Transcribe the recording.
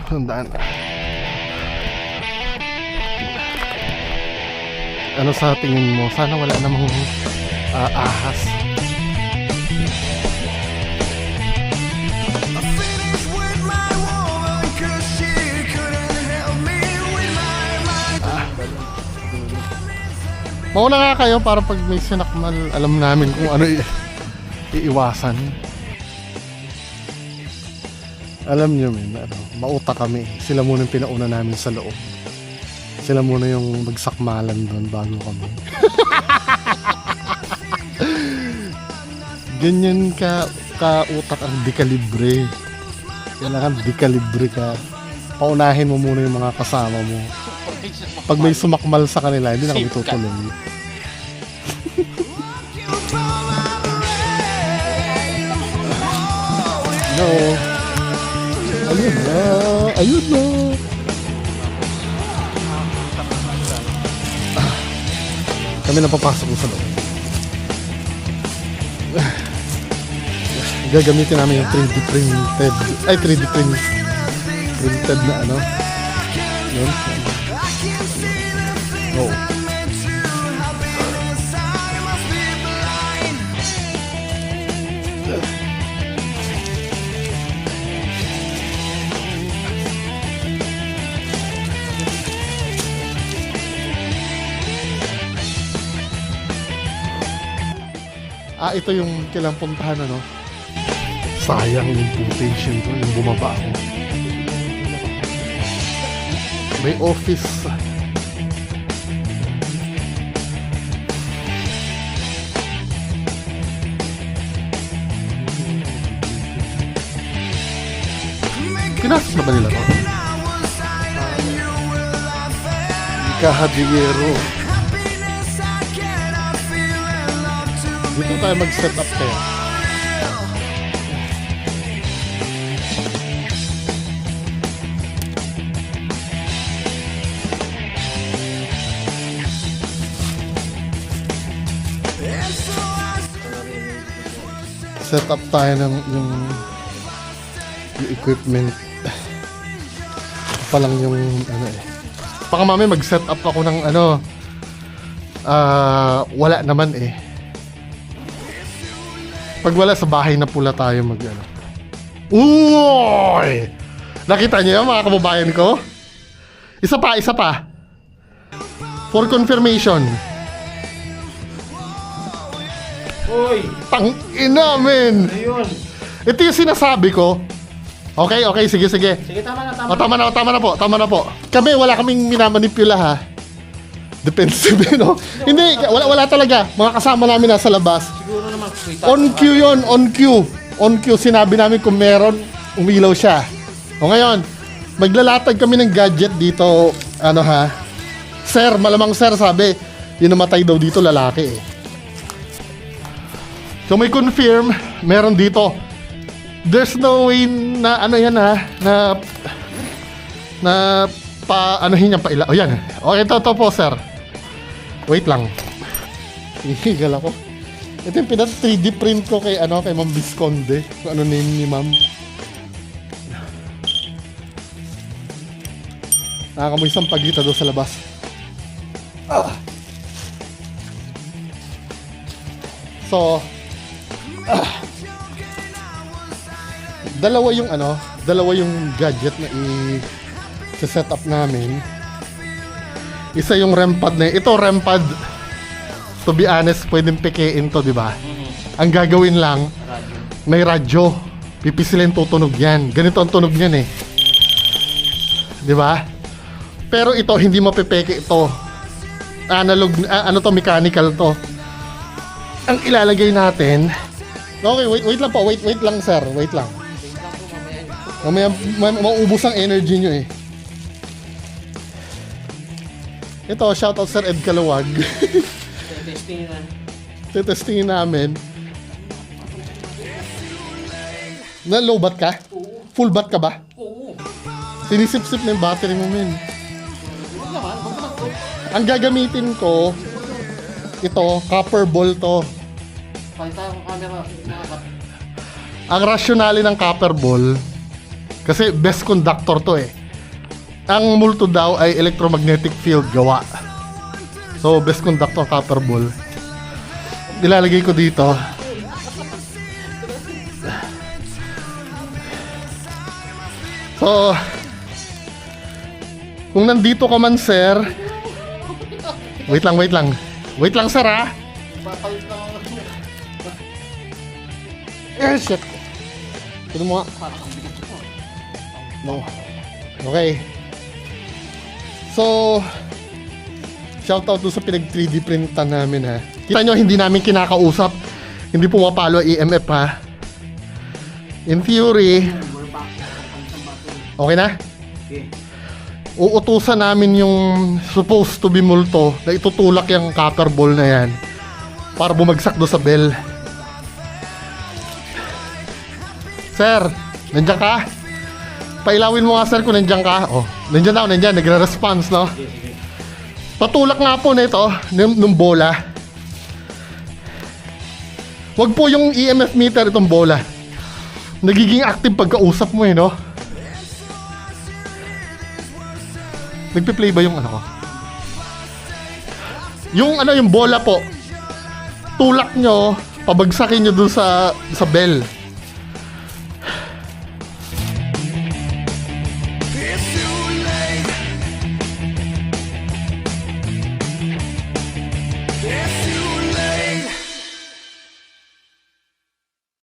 Sandaan. Ano sa tingin mo? Sana wala namang ahas. Mauna nga kayo para pag may sinakmal, alam namin kung ano iiwasan. Alam nyo men, mauta kami. Sila muna yung pinauna namin sa loob. Sila muna yung magsakmalan doon bago kami. Ganyan ka utak ang dekalibre. Kailangan dekalibre ka. Paunahin mo muna yung mga kasama mo. Pag may sumakmal sa kanila, hindi na kami tutuloy. No. Ayun na. Ayun na. Kami na papasok sa loob. Gagamitin namin yung 3D printed. Ay, 3D printed na ano. Yun. Oh. Ito yung kailang puntahan, ano? Sayang yung footage yun, yung bumaba ako. May office. Pinasok na ba nila to? Kahadiyero. Dito tayo mag-set up tayo. Set up tayo ng yung equipment. Pa lang yung ano eh. Baka mamaya mag-set up ako ng ano. Wala naman eh. Pag wala sa bahay na pula tayo mag ano. Uy! Nakita niyo yan mga kababayan ko? Isa pa. For confirmation. Uy! Tangina men! Ayun! Ito yung sinasabi ko. Okay, sige. Sige, tama na. Tama na po. Kami, wala kaming minamanipula ha. Defensive, no? Hindi, wala talaga. Mga kasama namin nasa labas. Siguro naman. On cue yun, on cue. Sinabi namin kung meron, umilaw siya. O ngayon, maglalatag kami ng gadget dito, ano ha? Sir, malamang sir, sabi, yung namatay daw dito, lalaki eh. So may confirm, meron dito. There's no way na ano yan ha, na anuhin yan pa ila. O yan. Okay, ito po sir. Wait lang. Hihigal ako. Ito yung 3D print ko kay Ma'am Visconde. Kung ano name ni Ma'am. Nakakamoy isang pagita doon sa labas. So, dalawa yung gadget na i-set up namin. Isa yung REM pad na ito, REM pad. To be honest, pwedeng pekein to, di ba? Ang gagawin lang, may radyo. Pipisilin, tutunog yan. Ganito ang tunog niyan eh. Di ba? Pero ito, hindi mapepeke ito. Analog, mechanical to. Ang ilalagay natin. Okay, wait lang po. Wait lang sir. Wait lang. Mamaya maubos ang energy nyo eh. Ito, shoutout Sir Ed Kalawag. Testingin namin. Na low bat ka? Oo. Full bat ka ba? Oo. Sinisip-sip na yung battery mo, men. Huwag naman. Ang gagamitin ko, ito, copper ball to. Pakita ko camera. Ang rasyonale ng copper ball, Kasi best conductor to eh. Ang multo daw ay electromagnetic field gawa. So, best conductor copper ball. Nilalagay ko dito. So, kung nandito ka man, sir. Wait lang. Wait lang, sir, ha? Papalit lang ako. Eh, shit. Ito mo nga. No. Okay. So, shoutout doon sa pinag 3D printan namin, ha. Kita nyo, hindi namin kinakausap. Hindi pumapalo EMF, ha. In theory, okay na? Okay. Uutusan namin yung supposed to be multo na itutulak yung copper ball na yan para bumagsak do sa bell. Sir, nandiyan ka? Pailawin mo nga, sir, kung nandiyan ka. Oh, nandiyan ako, nandiyan. Nagre-response, no? Sige, sige. Patulak nga po nito, nung bola. Wag po yung EMF meter itong bola. Nagiging active pagkausap mo eh, no? Nagpe-play ba yung ano ko? Yung bola po. Tulak nyo, pabagsakin nyo dun sa bell.